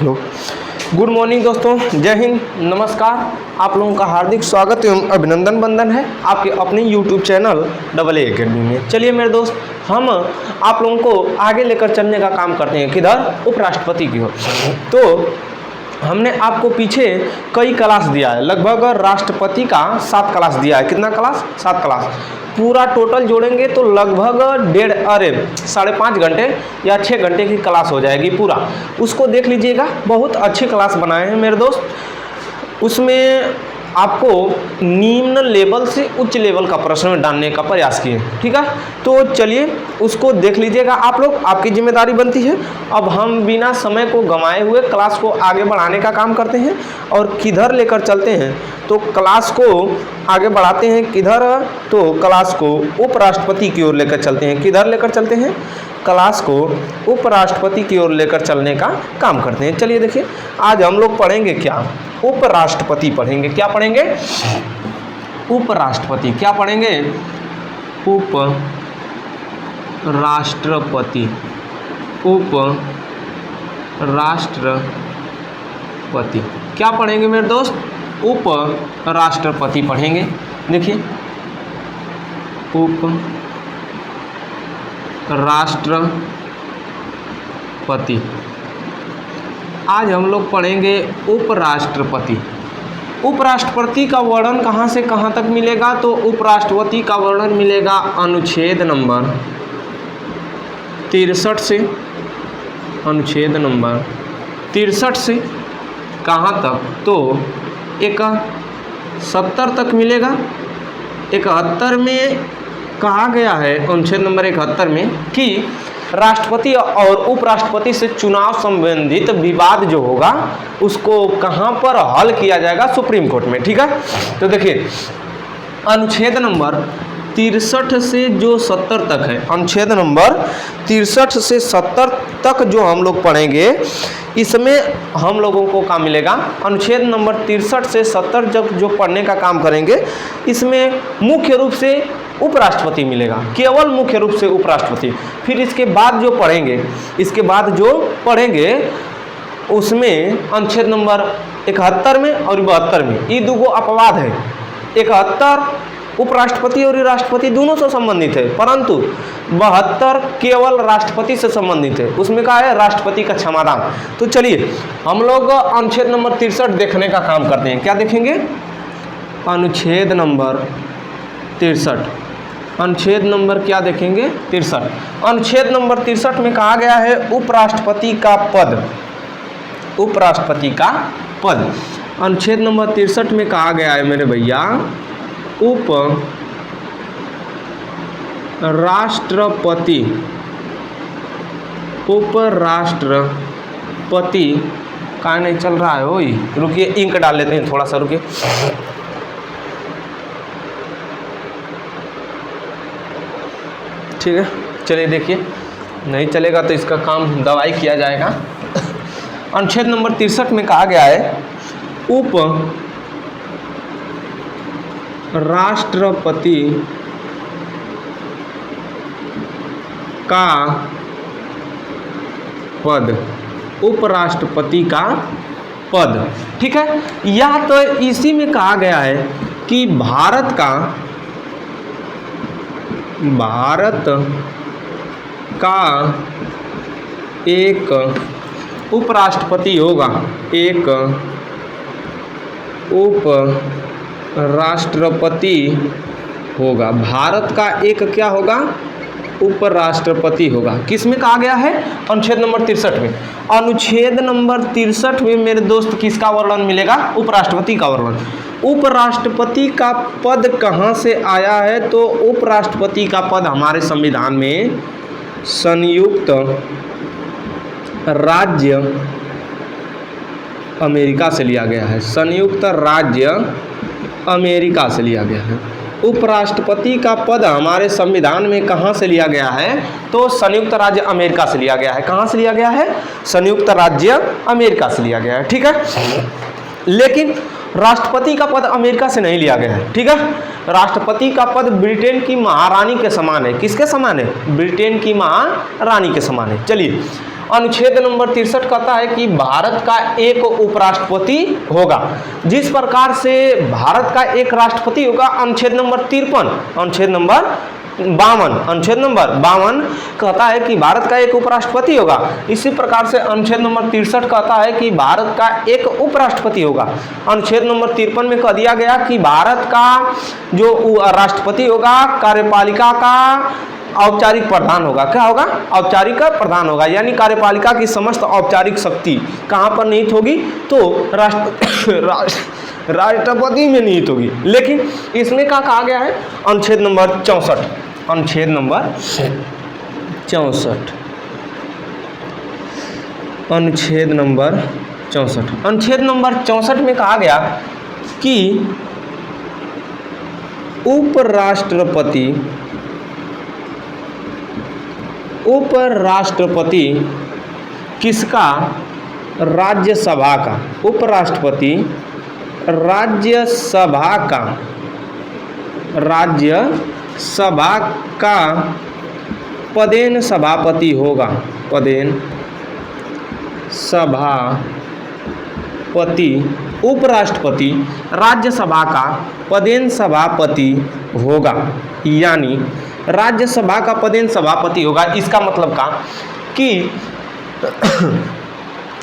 Hello, good morning दोस्तों, जय हिंद, नमस्कार। आप लोगों का हार्दिक स्वागत एवं अभिनंदन बंदन है आपके अपने यूट्यूब चैनल AA अकेडमी में। चलिए मेरे दोस्त, हम आप लोगों को आगे लेकर चलने का काम करते हैं, किधर? उपराष्ट्रपति की ओर। तो हमने आपको पीछे कई क्लास दिया है, लगभग राष्ट्रपति का 7 क्लास दिया है। कितना क्लास? 7 क्लास। पूरा टोटल जोड़ेंगे तो लगभग 5.5 घंटे या 6 घंटे की क्लास हो जाएगी पूरा। उसको देख लीजिएगा, बहुत अच्छी क्लास बनाए हैं मेरे दोस्त। उसमें आपको निम्न लेवल से उच्च लेवल का प्रश्न डालने का प्रयास किए, ठीक है? तो चलिए उसको देख लीजिएगा आप लोग, आपकी जिम्मेदारी बनती है। अब हम बिना समय को गंवाए हुए क्लास को आगे बढ़ाने का काम करते हैं और किधर लेकर चलते हैं, तो क्लास को आगे बढ़ाते हैं किधर? तो क्लास को उपराष्ट्रपति की ओर लेकर चलते हैं। किधर लेकर चलते हैं? क्लास को उपराष्ट्रपति की ओर लेकर चलने का काम करते हैं। चलिए देखिए, आज हम लोग पढ़ेंगे क्या? उपराष्ट्रपति पढ़ेंगे। क्या पढ़ेंगे? उपराष्ट्रपति। क्या पढ़ेंगे? उपराष्ट्रपति। उपराष्ट्रपति क्या पढ़ेंगे मेरे दोस्त? उपराष्ट्रपति पढ़ेंगे। देखिए, उपराष्ट्रपति। आज हम लोग पढ़ेंगे उपराष्ट्रपति। उपराष्ट्रपति का वर्णन कहाँ से कहाँ तक मिलेगा? तो उपराष्ट्रपति का वर्णन मिलेगा अनुच्छेद नंबर 63 से। अनुच्छेद नंबर 63 से कहाँ तक? तो 71 तक मिलेगा। 71 में कहा गया है, अनुच्छेद नंबर 71 में, कि राष्ट्रपति और उपराष्ट्रपति से चुनाव संबंधित विवाद जो होगा उसको कहाँ पर हल किया जाएगा? सुप्रीम कोर्ट में, ठीक है? तो देखिए, अनुच्छेद नंबर 63 से जो 70 तक है, अनुच्छेद नंबर 63 से 70 तक जो हम लोग पढ़ेंगे, इसमें हम लोगों को काम मिलेगा। अनुच्छेद नंबर 63 से 70 जब जो पढ़ने का काम करेंगे, इसमें मुख्य रूप से उपराष्ट्रपति मिलेगा, केवल मुख्य रूप से उपराष्ट्रपति। फिर इसके बाद जो पढ़ेंगे उसमें अनुच्छेद नंबर 71 में और 72 में ये दो अपवाद है। 71 उपराष्ट्रपति और राष्ट्रपति दोनों से संबंधित है, परंतु 72 केवल राष्ट्रपति से संबंधित है। उसमें क्या है? राष्ट्रपति का क्षमादान। तो चलिए हम लोग अनुच्छेद नंबर 63 देखने का काम करते हैं। क्या देखेंगे? अनुच्छेद नंबर 63। अनुच्छेद नंबर क्या देखेंगे? 63। अनुच्छेद नंबर 63 में कहा गया है उपराष्ट्रपति का पद। उपराष्ट्रपति का पद अनुच्छेद नंबर 63 में कहा गया है मेरे भैया, उपराष्ट्रपति। उपराष्ट्रपति कहाँ नहीं चल रहा है? वही रुकिए, इंक डाल लेते हैं, थोड़ा सा रुकिए। ठीक है, चलिए देखिए, नहीं चलेगा तो इसका काम दवाई किया जाएगा। अनुच्छेद नंबर 63 में कहा गया है उपराष्ट्रपति का पद। उपराष्ट्रपति का पद, ठीक है? या तो इसी में कहा गया है कि भारत का एक उपराष्ट्रपति होगा। एक उपराष्ट्रपति होगा। भारत का एक क्या होगा? उपराष्ट्रपति होगा। किस में कहा गया है? अनुच्छेद नंबर 63 में। अनुच्छेद नंबर 63 में मेरे दोस्त किसका वर्णन मिलेगा? उपराष्ट्रपति का वर्णन। उपराष्ट्रपति का पद कहाँ से आया है? तो उपराष्ट्रपति का पद हमारे संविधान में संयुक्त राज्य अमेरिका से लिया गया है। संयुक्त राज्य अमेरिका से लिया गया है। उपराष्ट्रपति का पद हमारे संविधान में कहाँ से लिया गया है? तो संयुक्त राज्य अमेरिका से लिया गया है। कहाँ से लिया गया है? संयुक्त राज्य अमेरिका से लिया गया है, ठीक है? लेकिन राष्ट्रपति का पद अमेरिका से नहीं लिया गया है, ठीक है? राष्ट्रपति का पद ब्रिटेन की महारानी के समान है। किसके समान है? ब्रिटेन की महारानी के समान है। चलिए अनुच्छेद नंबर 63 कहता है कि भारत का एक उपराष्ट्रपति होगा। जिस प्रकार से भारत का एक राष्ट्रपति होगा, अनुच्छेद नंबर 53, अनुच्छेद नंबर 52 कहता है कि भारत का एक उपराष्ट्रपति होगा। इसी प्रकार से अनुच्छेद नंबर 63 कहता है कि भारत का एक उपराष्ट्रपति होगा। अनुच्छेद नंबर 53 में कह दिया गया कि भारत का जो राष्ट्रपति होगा, कार्यपालिका का औपचारिक प्रधान होगा। क्या होगा? औपचारिक प्रधान होगा, यानी कार्यपालिका की समस्त औपचारिक शक्ति कहाँ पर निहित होगी? तो राष्ट्रपति में निहित होगी। लेकिन इसमें क्या कहा गया है? अनुच्छेद नंबर 64, अनुच्छेद नंबर 64, अनुच्छेद नंबर 64, अनुच्छेद नंबर 64 में कहा गया कि उपराष्ट्रपति किसका? राज्यसभा का। उपराष्ट्रपति राज्यसभा का पदेन सभापति होगा। पदेन सभापति, उपराष्ट्रपति राज्यसभा का पदेन सभापति होगा, यानी राज्यसभा का पदेन सभापति होगा। इसका मतलब का कि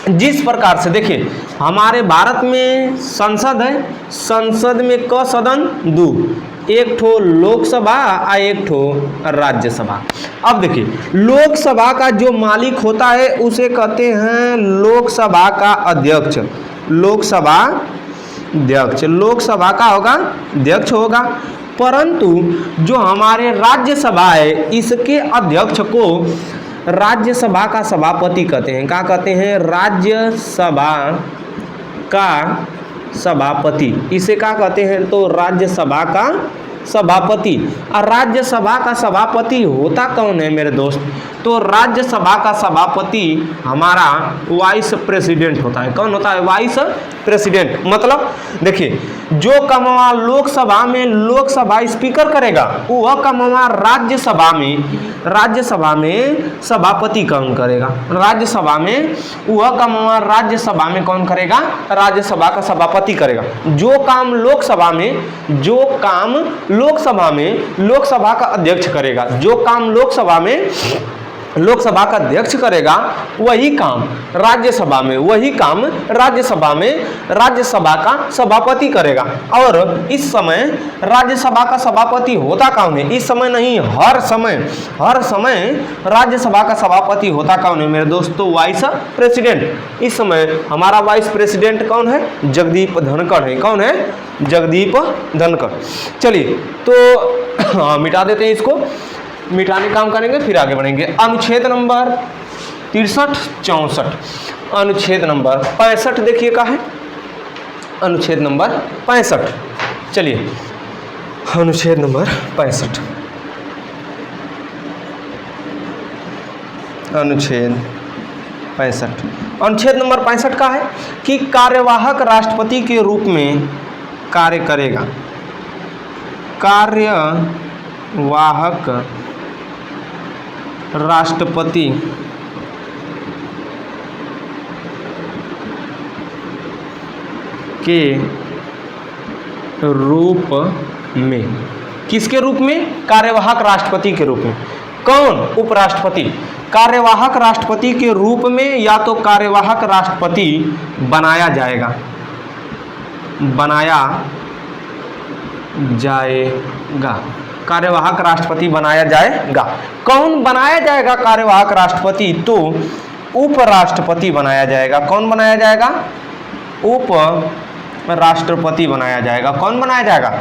जिस प्रकार से देखिए हमारे भारत में संसद है, संसद में क सदन? 2, एक ठो लोकसभा और एक ठो राज्यसभा। अब देखिए लोकसभा का जो मालिक होता है उसे कहते हैं लोकसभा का अध्यक्ष। लोकसभा अध्यक्ष, लोकसभा का होगा अध्यक्ष होगा। परंतु जो हमारे राज्यसभा है इसके अध्यक्ष को राज्यसभा का सभापति कहते हैं। क्या कहते हैं? राज्यसभा का सभापति। इसे क्या कहते हैं? तो राज्यसभा का सभापति। और राज्यसभा का सभापति होता कौन है मेरे दोस्त? तो राज्यसभा का सभापति हमारा वाइस प्रेसिडेंट होता है। कौन होता है? Vice president. मतलब देखिए जो कमवा लोकसभा में लोकसभा स्पीकर करेगा वह कमवा राज्यसभा में सभापति कौन करेगा? राज्यसभा में वह कमवा राज्यसभा में कौन करेगा? राज्यसभा का सभापति करेगा। जो काम लोकसभा में लोकसभा का अध्यक्ष करेगा, जो काम लोकसभा का अध्यक्ष करेगा वही काम राज्यसभा में राज्यसभा का सभापति करेगा। और इस समय राज्यसभा का सभापति होता कौन है? इस समय नहीं, हर समय राज्यसभा का सभापति होता कौन है मेरे दोस्तों? Vice president. इस समय हमारा वाइस प्रेसिडेंट कौन है? जगदीप धनखड़ है। कौन है? जगदीप धनखड़। चलिए तो मिटा देते हैं इसको, मिटाने का काम करेंगे फिर आगे बढ़ेंगे। अनुच्छेद नंबर 63, 64, अनुच्छेद नंबर 65 देखिए क्या है? अनुच्छेद नंबर 65। चलिए अनुच्छेद नंबर 65, अनुच्छेद 65, अनुच्छेद नंबर 65 का है कि कार्यवाहक राष्ट्रपति के रूप में कार्य करेगा। कार्यवाहक राष्ट्रपति के रूप में। किसके रूप में? कार्यवाहक राष्ट्रपति के रूप में। कौन? उपराष्ट्रपति। कार्यवाहक राष्ट्रपति के रूप में या तो कार्यवाहक राष्ट्रपति बनाया जाएगा कार्यवाहक राष्ट्रपति बनाया जाएगा। कौन बनाया जाएगा कार्यवाहक राष्ट्रपति? तो उपराष्ट्रपति बनाया जाएगा। कौन बनाया जाएगा? उपराष्ट्रपति बनाया जाएगा। कौन बनाया जाएगा?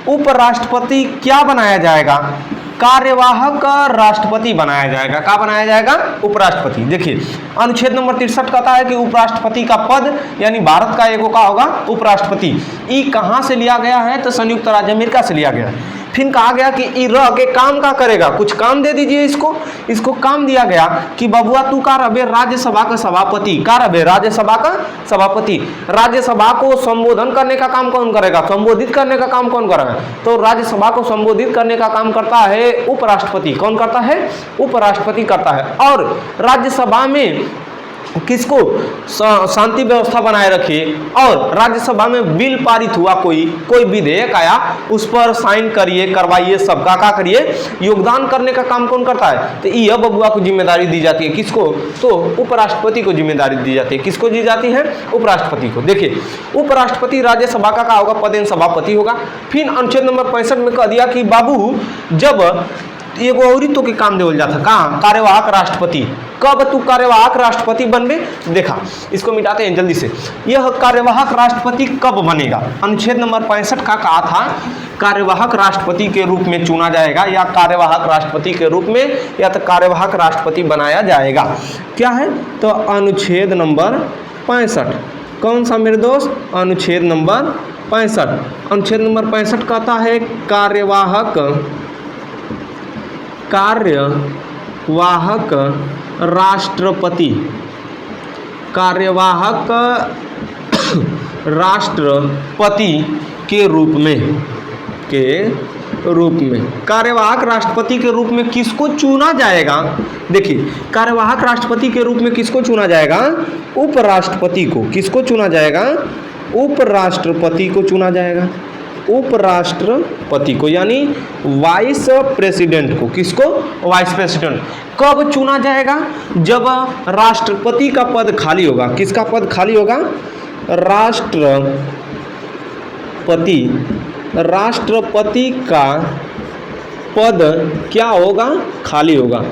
उपराष्ट्रपति। क्या बनाया जाएगा? कार्यवाहक राष्ट्रपति बनाया जाएगा। क्या बनाया जाएगा? उपराष्ट्रपति। देखिए अनुच्छेद नंबर 63 कहता है कि उपराष्ट्रपति का पद यानी भारत का एगो का होगा उपराष्ट्रपति। ई कहाँ से लिया गया है? तो संयुक्त राज्य अमेरिका से लिया गया है। फिर कहा गया कि ई रह के काम का करेगा, कुछ काम दे दीजिए इसको काम दिया गया कि बबुआ तू का रहे राज्यसभा का सभापति, का रहे राज्यसभा का सभापति। राज्यसभा को संबोधन करने का काम कौन करेगा, संबोधित करने का काम कौन करेगा, तो राज्यसभा को संबोधित करने का काम करता है उपराष्ट्रपति। कौन करता है, उपराष्ट्रपति करता है। और राज्यसभा में किसको, शांति व्यवस्था बनाए रखिए। और राज्यसभा में बिल पारित हुआ, कोई विधेयक आया, उस पर साइन करिए, करवाइए, सबका क्या करिए, योगदान करने का काम कौन करता है, तो यह बबुआ को जिम्मेदारी दी जाती है। किसको, तो उपराष्ट्रपति को जिम्मेदारी दी जाती है। किसको दी जाती है, उपराष्ट्रपति को। देखिए उपराष्ट्रपति राज्यसभा का क्या होगा, पदेन सभापति होगा। फिर अनुच्छेद नंबर 65 में कह दिया कि बाबू जब एगो और तो के काम देवल जाता, कहाँ, कार्यवाहक राष्ट्रपति। कब तू कार्यवाहक राष्ट्रपति बनबे, देखा इसको मिटाते हैं जल्दी से। यह कार्यवाहक राष्ट्रपति कब बनेगा, अनुच्छेद नंबर 65 का कहा था कार्यवाहक राष्ट्रपति के रूप में चुना जाएगा, या कार्यवाहक राष्ट्रपति के रूप में, या तो कार्यवाहक राष्ट्रपति बनाया जाएगा। क्या है, तो अनुच्छेद नंबर 65। कौन सा मेरे दोस्त, अनुच्छेद नंबर 65। अनुच्छेद नंबर 65 कहता है कार्यवाहक राष्ट्रपति, कार्यवाहक राष्ट्रपति के रूप में कार्यवाहक राष्ट्रपति के रूप में किसको चुना जाएगा। देखिए कार्यवाहक राष्ट्रपति के रूप में किसको चुना जाएगा, उपराष्ट्रपति को। किसको चुना जाएगा, उपराष्ट्रपति को चुना जाएगा, उपराष्ट्रपति को, यानी वाइस प्रेसिडेंट को। किसको, वाइस प्रेसिडेंट। कब चुना जाएगा, जब राष्ट्रपति का पद खाली होगा। किसका पद खाली होगा, राष्ट्रपति का पद क्या होगा, खाली होगा।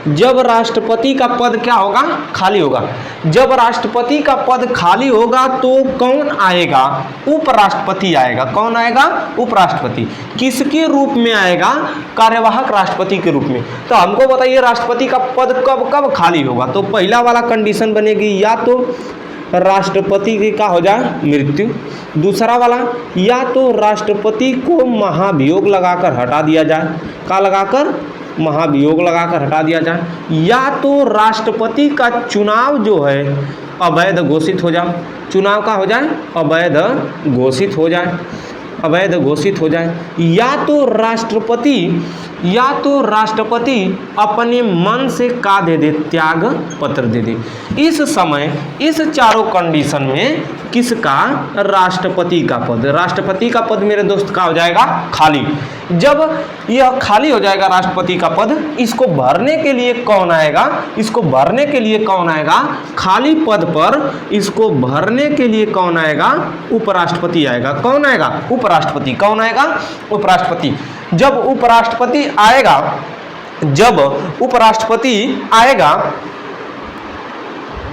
जब राष्ट्रपति का पद क्या होगा, खाली होगा। जब राष्ट्रपति का पद खाली होगा तो कौन आएगा, उपराष्ट्रपति आएगा। कौन आएगा, उपराष्ट्रपति। किसके रूप में आएगा, कार्यवाहक राष्ट्रपति के रूप में। तो हमको बताइए राष्ट्रपति का पद कब कब खाली होगा, तो पहला वाला कंडीशन बनेगी, या तो राष्ट्रपति की क्या हो जाए, मृत्यु। दूसरा वाला, या तो राष्ट्रपति को महाभियोग लगाकर हटा दिया जाए। क्या लगाकर, महाभियोग लगाकर हटा दिया जाए। या तो राष्ट्रपति का चुनाव जो है अवैध घोषित हो जाए। चुनाव का हो जाए, अवैध घोषित हो जाए, अवैध घोषित हो जाए। या तो राष्ट्रपति अपने मन से का दे दे, त्याग पत्र दे दे। इस समय इस चारों कंडीशन में किसका, राष्ट्रपति का पद मेरे दोस्त का हो जाएगा खाली। जब यह खाली हो जाएगा राष्ट्रपति का पद, इसको भरने के लिए कौन आएगा, खाली पद पर इसको भरने के लिए कौन आएगा, उपराष्ट्रपति आएगा। कौन आएगा, उपराष्ट्रपति। कौन आएगा, उपराष्ट्रपति। जब उपराष्ट्रपति आएगा,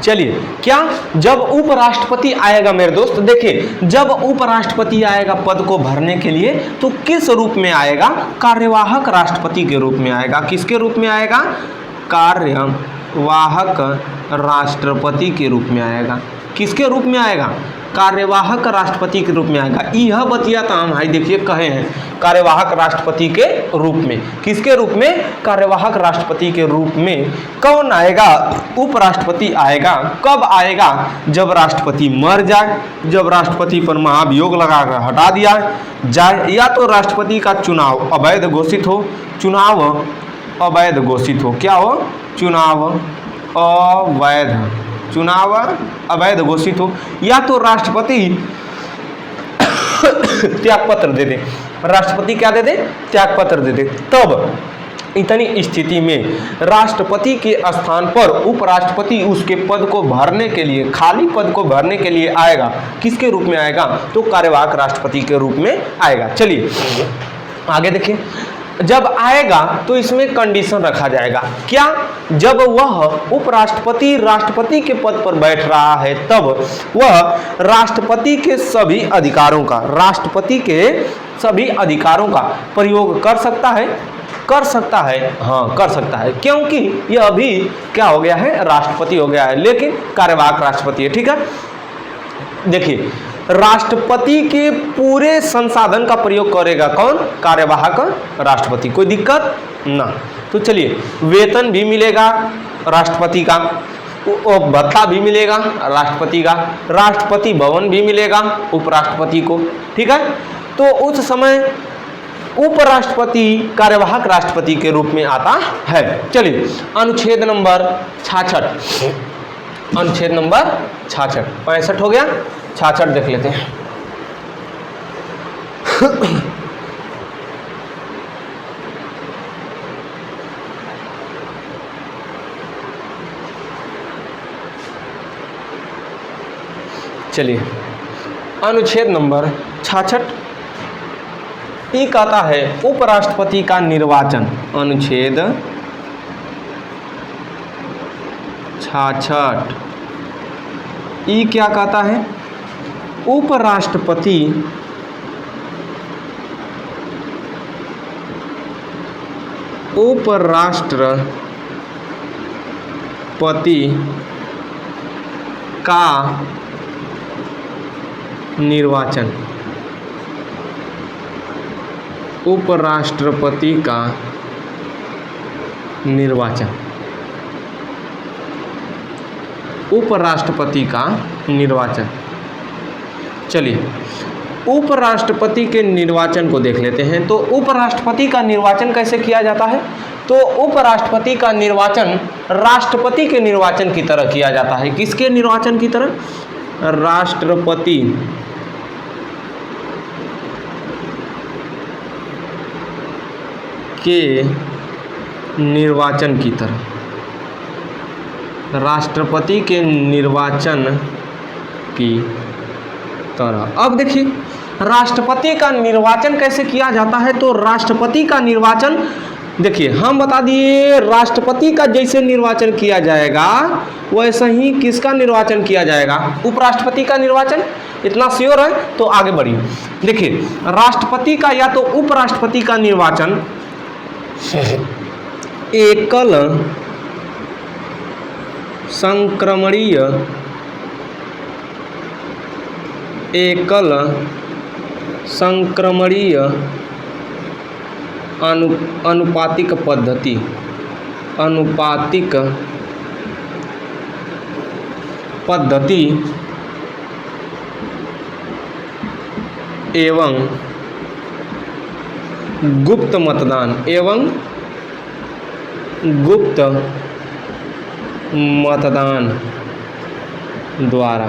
चलिए क्या, जब उपराष्ट्रपति आएगा मेरे दोस्त, देखिए जब उपराष्ट्रपति आएगा पद को भरने के लिए, तो किस रूप में आएगा, कार्यवाहक राष्ट्रपति के रूप में आएगा। किसके रूप में आएगा, कार्यवाहक राष्ट्रपति के रूप में आएगा। किसके रूप में आएगा, कार्यवाहक राष्ट्रपति के रूप में आएगा। यह बतिया ताम भाई देखिए कहे हैं, कार्यवाहक राष्ट्रपति के रूप में। किसके रूप में, कार्यवाहक राष्ट्रपति के रूप में। कौन आएगा, उपराष्ट्रपति आएगा। कब आएगा, जब राष्ट्रपति मर जाए, जब राष्ट्रपति पर महाभियोग लगाकर हटा दिया जाए, या तो राष्ट्रपति का चुनाव अवैध घोषित हो, क्या हो, चुनाव अवैध घोषित हो, या तो राष्ट्रपति त्यागपत्र दे दे। राष्ट्रपति क्या दे दे, त्यागपत्र दे दे। तब इतनी स्थिति में राष्ट्रपति के स्थान पर उपराष्ट्रपति उसके पद को भरने के लिए, खाली पद को भरने के लिए आएगा। किसके रूप में आएगा, तो कार्यवाहक राष्ट्रपति के रूप में आएगा। चलिए आगे देखिए, जब आएगा तो इसमें कंडीशन रखा जाएगा। क्या, जब वह उपराष्ट्रपति राष्ट्रपति के पद पर बैठ रहा है, तब वह राष्ट्रपति के सभी अधिकारों का प्रयोग कर सकता है। हाँ कर सकता है, क्योंकि यह अभी क्या हो गया है, राष्ट्रपति हो गया है, लेकिन कार्यवाहक राष्ट्रपति है। ठीक है, देखिए राष्ट्रपति के पूरे संसाधन का प्रयोग करेगा कौन? कार्यवाहक राष्ट्रपति। कोई दिक्कत ना। तो चलिए, वेतन भी मिलेगा राष्ट्रपति का, भत्ता भी मिलेगा राष्ट्रपति का, राष्ट्रपति भवन भी मिलेगा उपराष्ट्रपति को, ठीक है। तो उस समय उपराष्ट्रपति कार्यवाहक राष्ट्रपति के रूप में आता है। चलिए, अनुच्छेद नंबर 66, अनुच्छेद नंबर 66, 65 हो गया, 66 देख लेते हैं। चलिए, अनुच्छेद नंबर 66 ये कहता है उपराष्ट्रपति का निर्वाचन। अनुच्छेद 66 ये क्या कहता है? उपराष्ट्रपति का निर्वाचन, उपराष्ट्रपति का निर्वाचन, उपराष्ट्रपति का निर्वाचन। चलिए, उपराष्ट्रपति के निर्वाचन को देख लेते हैं। तो उपराष्ट्रपति का निर्वाचन कैसे किया जाता है? तो उपराष्ट्रपति का निर्वाचन राष्ट्रपति के निर्वाचन की तरह किया जाता है। किसके निर्वाचन की तरह? राष्ट्रपति के निर्वाचन की तरह, राष्ट्रपति के निर्वाचन की तरह। अब देखिए, राष्ट्रपति का निर्वाचन कैसे किया जाता है? तो राष्ट्रपति का निर्वाचन देखिए, हम बता दिए राष्ट्रपति का जैसे निर्वाचन किया जाएगा वैसे ही किसका निर्वाचन किया जाएगा? उपराष्ट्रपति का निर्वाचन। इतना श्योर है? तो आगे बढ़िए। देखिए, राष्ट्रपति का या तो उपराष्ट्रपति का निर्वाचन एकल संक्रमणीय अनुपातिक पद्धति एवं गुप्त मतदान द्वारा।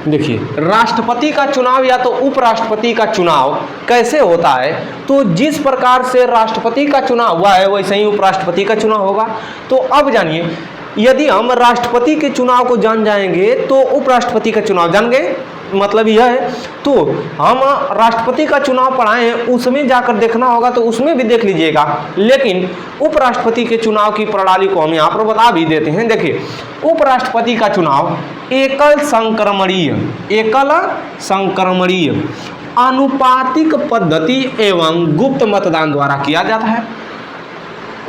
देखिए, राष्ट्रपति का चुनाव या तो उपराष्ट्रपति का चुनाव कैसे होता है? तो जिस प्रकार से राष्ट्रपति का चुनाव हुआ है वैसे ही उपराष्ट्रपति का चुनाव होगा। तो अब जानिए, यदि हम राष्ट्रपति के चुनाव को जान जाएंगे तो उपराष्ट्रपति का चुनाव जान गए, मतलब यह है। तो हम राष्ट्रपति का चुनाव पढ़ाए हैं, उसमें जाकर देखना होगा तो उसमें भी देख लीजिएगा, लेकिन उपराष्ट्रपति के चुनाव की प्रणाली को हम यहाँ पर बता भी देते हैं। देखिए, उपराष्ट्रपति का चुनाव एकल संक्रमणीय अनुपातिक पद्धति एवं गुप्त मतदान द्वारा किया जाता है।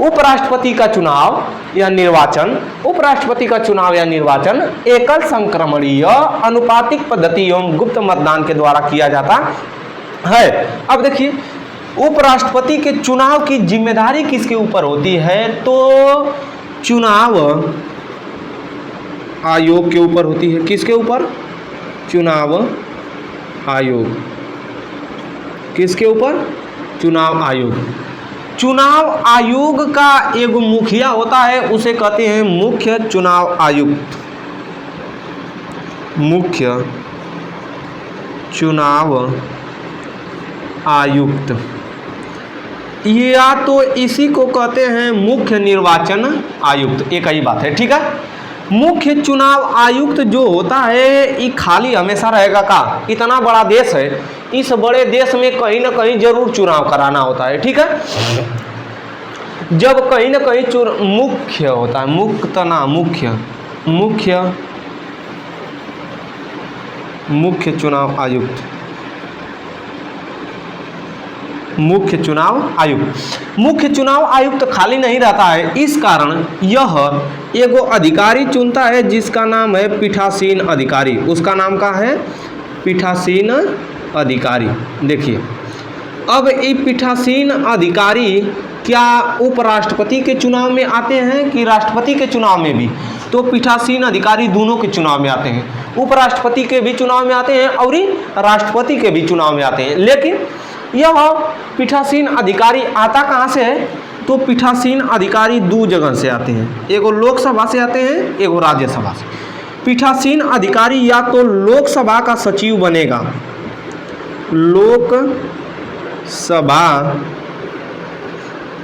उपराष्ट्रपति का चुनाव या निर्वाचन, उपराष्ट्रपति का चुनाव या निर्वाचन एकल संक्रमणीय अनुपातिक पद्धति एवं गुप्त मतदान के द्वारा किया जाता है। अब देखिए, उपराष्ट्रपति के चुनाव की जिम्मेदारी किसके ऊपर होती है? तो चुनाव आयोग के ऊपर होती है। किसके ऊपर? चुनाव आयोग। किसके ऊपर? चुनाव आयोग। चुनाव आयोग का एक मुखिया होता है, उसे कहते हैं मुख्य चुनाव आयुक्त। मुख्य चुनाव आयुक्त, या तो इसी को कहते हैं मुख्य निर्वाचन आयुक्त। एक ही बात है, ठीक है। मुख्य चुनाव आयुक्त जो होता है ये खाली हमेशा रहेगा का? इतना बड़ा देश है, इस बड़े देश में कहीं ना कहीं जरूर चुनाव कराना होता है, ठीक है। जब कहीं ना कहीं मुख्य होता है, मुख्य चुनाव आयुक्त, मुख्य चुनाव आयुक्त खाली नहीं रहता है। इस कारण यह एगो अधिकारी चुनता है जिसका नाम है पीठासीन अधिकारी। उसका नाम का है पीठासीन अधिकारी। देखिए अब ये पीठासीन अधिकारी क्या उपराष्ट्रपति के चुनाव में आते हैं कि राष्ट्रपति के चुनाव में भी? तो पीठासीन अधिकारी दोनों के चुनाव में आते हैं, उपराष्ट्रपति के भी चुनाव में आते हैं और राष्ट्रपति के भी चुनाव में आते हैं। लेकिन यह पीठासीन अधिकारी आता कहाँ से है? तो पीठासीन अधिकारी दो जगह से आते हैं, एगो लोकसभा से आते हैं, एगो राज्यसभा से। पीठासीन अधिकारी या तो लोकसभा का सचिव बनेगा, लोकसभा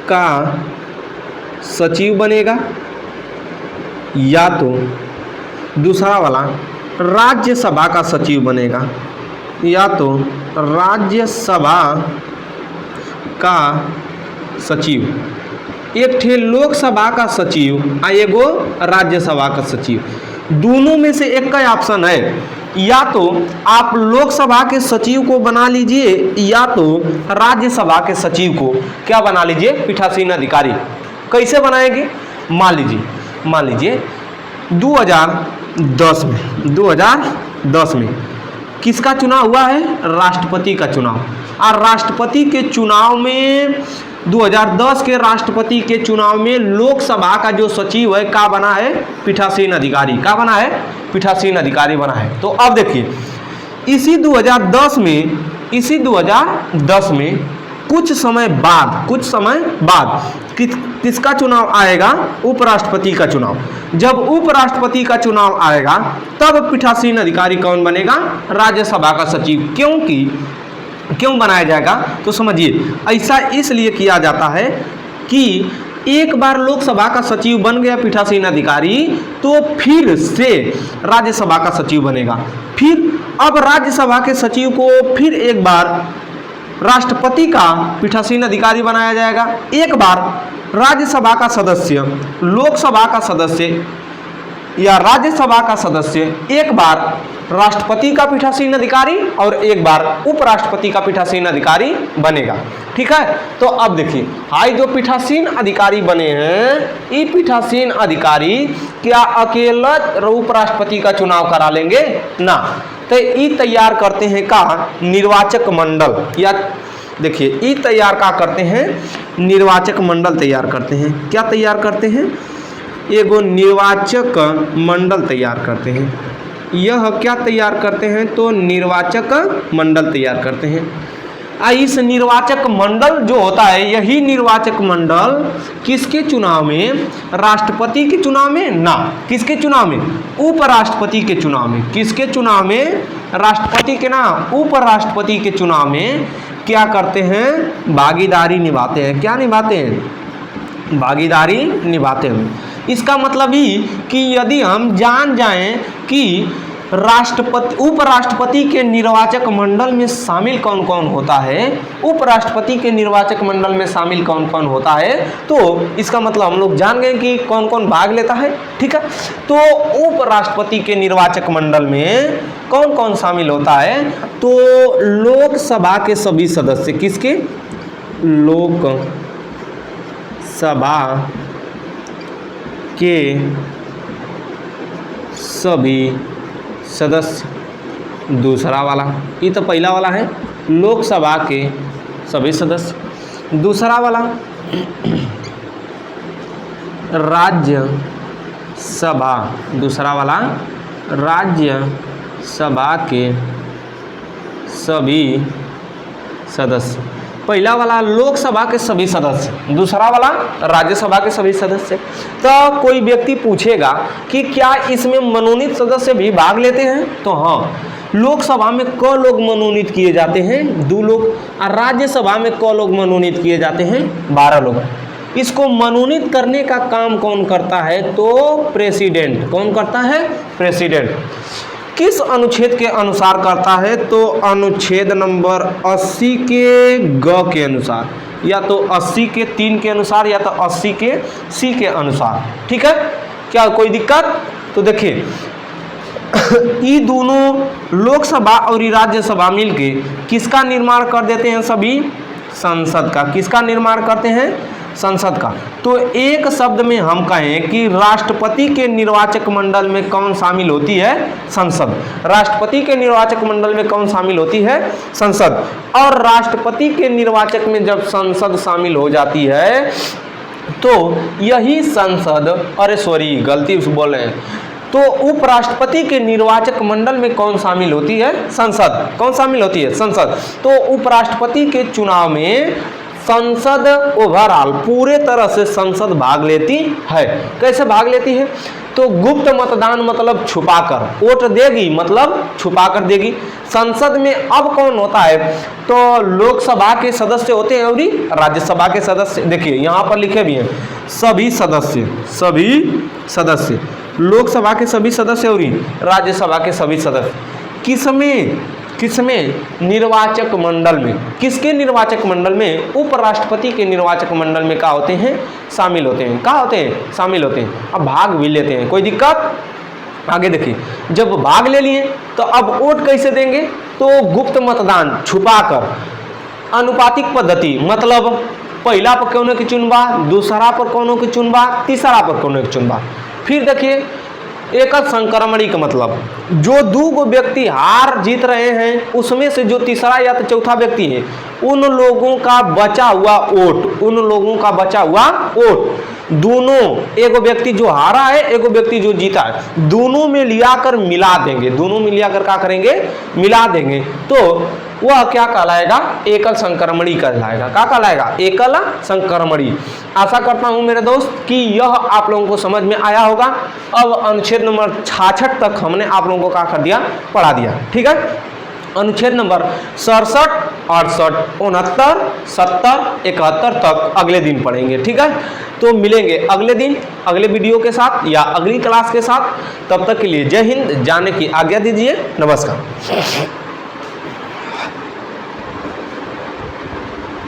का सचिव बनेगा, या तो दूसरा वाला राज्यसभा का सचिव बनेगा, या तो राज्यसभा का सचिव। एक ठे लोकसभा का सचिव आ एगो राज्यसभा का सचिव, दोनों में से एक का ऑप्शन है। या तो आप लोकसभा के सचिव को बना लीजिए या तो राज्यसभा के सचिव को क्या बना लीजिए? पीठासीन अधिकारी। कैसे बनाएंगे? मान लीजिए 2010 में किसका चुनाव हुआ है? राष्ट्रपति का चुनाव। और राष्ट्रपति के चुनाव में 2010 के राष्ट्रपति के चुनाव में लोकसभा का जो सचिव है क्या बना है? पीठासीन अधिकारी। क्या बना है? पीठासीन अधिकारी बना है। तो अब देखिए इसी 2010 में कुछ समय बाद किसका चुनाव आएगा? उपराष्ट्रपति का चुनाव। जब उपराष्ट्रपति का चुनाव आएगा तब पीठासीन अधिकारी कौन बनेगा? राज्यसभा का सचिव। क्यों बनाया जाएगा? तो समझिए, ऐसा इसलिए किया जाता है कि एक बार लोकसभा का सचिव बन गया पीठासीन अधिकारी तो फिर से राज्यसभा का सचिव बनेगा। फिर अब राज्यसभा के सचिव को फिर एक बार राष्ट्रपति का पीठासीन अधिकारी बनाया जाएगा। एक बार राज्यसभा का सदस्य, लोकसभा का सदस्य या राज्यसभा का सदस्य एक बार राष्ट्रपति का पीठासीन अधिकारी और एक बार उपराष्ट्रपति का पीठासीन अधिकारी बनेगा। ठीक है, तो अब देखिए हाई जो पीठासीन अधिकारी बने हैं, ये पीठासीन अधिकारी क्या अकेला उपराष्ट्रपति का चुनाव करा लेंगे? ना, तो ये तैयार करते हैं का निर्वाचक मंडल। या देखिए ये तैयार क्या करते हैं? निर्वाचक मंडल तैयार करते हैं। क्या तैयार करते हैं? एगो निर्वाचक मंडल तैयार करते हैं। यह क्या तैयार करते हैं? तो निर्वाचक मंडल तैयार करते हैं। इस निर्वाचक मंडल जो होता है, यही निर्वाचक मंडल किसके चुनाव में? राष्ट्रपति के चुनाव में ना, किसके चुनाव में? उपराष्ट्रपति के चुनाव में। किसके चुनाव में? राष्ट्रपति के ना, उपराष्ट्रपति के चुनाव में क्या करते हैं? भागीदारी निभाते हैं। क्या निभाते हैं? भागीदारी निभाते हैं। इसका मतलब ही कि यदि हम जान जाएं कि उपराष्ट्रपति के निर्वाचक मंडल में शामिल कौन कौन होता है, उपराष्ट्रपति के निर्वाचक मंडल में शामिल कौन कौन होता है, तो इसका मतलब हम लोग जान गए कि कौन कौन भाग लेता है। ठीक है, तो उपराष्ट्रपति के निर्वाचक मंडल में कौन कौन शामिल होता है? तो लोकसभा के सभी सदस्य। किसके? लोकसभा के सभी सदस्य। दूसरा वाला, ये तो पहला वाला है, लोकसभा के सभी सदस्य। दूसरा वाला राज्यसभा। दूसरा वाला राज्यसभा के सभी सदस्य। पहला वाला लोकसभा के सभी सदस्य, दूसरा वाला राज्यसभा के सभी सदस्य। तो कोई व्यक्ति पूछेगा कि क्या इसमें मनोनीत सदस्य भी भाग लेते हैं? तो हाँ, लोकसभा में क लोग मनोनीत किए जाते हैं? 2 लोग। और राज्यसभा में क लोग मनोनीत किए जाते हैं? 12 लोग। इसको मनोनीत करने का काम कौन करता है? तो प्रेसिडेंट। कौन करता है? प्रेसिडेंट। किस अनुच्छेद के अनुसार करता है? तो अनुच्छेद नंबर 80 के ग के अनुसार, या तो 80 के 3 के अनुसार, या तो 80 के सी के अनुसार। ठीक है, क्या कोई दिक्कत? तो देखिए ये दोनों लोकसभा और राज्यसभा मिलके किसका निर्माण कर देते हैं? सभी संसद का। किसका निर्माण करते हैं? संसद का। तो एक शब्द में हम कहें कि राष्ट्रपति के निर्वाचक मंडल में कौन शामिल होती है? संसद। राष्ट्रपति के निर्वाचक मंडल में कौन शामिल होती है? संसद। और राष्ट्रपति के निर्वाचक में जब संसद शामिल हो जाती है तो यही संसद, अरे सॉरी गलती से बोल रहे हैं, तो उपराष्ट्रपति के निर्वाचक मंडल में कौन शामिल होती है? संसद। कौन शामिल होती है? संसद। तो उपराष्ट्रपति के चुनाव में संसद ओवरऑल पूरे तरह से संसद भाग लेती है। कैसे भाग लेती है? तो गुप्त मतदान मतलब छुपाकर, वोट देगी मतलब छुपाकर देगी। संसद में अब कौन होता है? तो लोकसभा के सदस्य होते हैं और राज्यसभा के सदस्य। देखिए यहाँ पर लिखे भी हैं सभी सदस्य, लोकसभा के सभी सदस्य और राज्यसभा के सभी सदस्य। किसमें? निर्वाचक मंडल में। किसके निर्वाचक मंडल में? उपराष्ट्रपति के निर्वाचक मंडल में क्या होते हैं? शामिल होते हैं। क्या होते हैं? शामिल होते हैं। अब भाग भी लेते हैं। कोई दिक्कत? आगे देखिए, जब भाग ले लिए तो अब वोट कैसे देंगे? तो गुप्त मतदान छुपाकर, अनुपातिक पद्धति मतलब पहला पर कौन की चुनबा, दूसरा पर कौन की चुनबा, तीसरा पर कौन की चुनबा। फिर देखिए एकल संक्रमणी का मतलब जो दो व्यक्ति हार जीत रहे हैं उसमें से जो तीसरा या तो चौथा व्यक्ति है उन लोगों का बचा हुआ वोट, दोनों, एक व्यक्ति जो हारा है एक व्यक्ति जो जीता है, दोनों में लियाकर मिला देंगे। दोनों में लियाकर क्या करेंगे? मिला देंगे। तो वह क्या कहलाएगा? एकल संक्रमणी कहलाएगा। क्या कहलाएगा? एकल संक्रमणी। आशा करता हूं मेरे दोस्त कि यह आप लोगों को समझ में आया होगा। अब अनुच्छेद नंबर 66 तक हमने आप लोगों को क्या कर दिया? पढ़ा दिया। ठीक है। अनुच्छेद नंबर 67, 68, 69, 70, 71 तक अगले दिन पढ़ेंगे। ठीक है। तो मिलेंगे अगले दिन अगले वीडियो के साथ या अगली क्लास के साथ। तब तक के लिए जय हिंद। जाने की आज्ञा दीजिए। नमस्कार।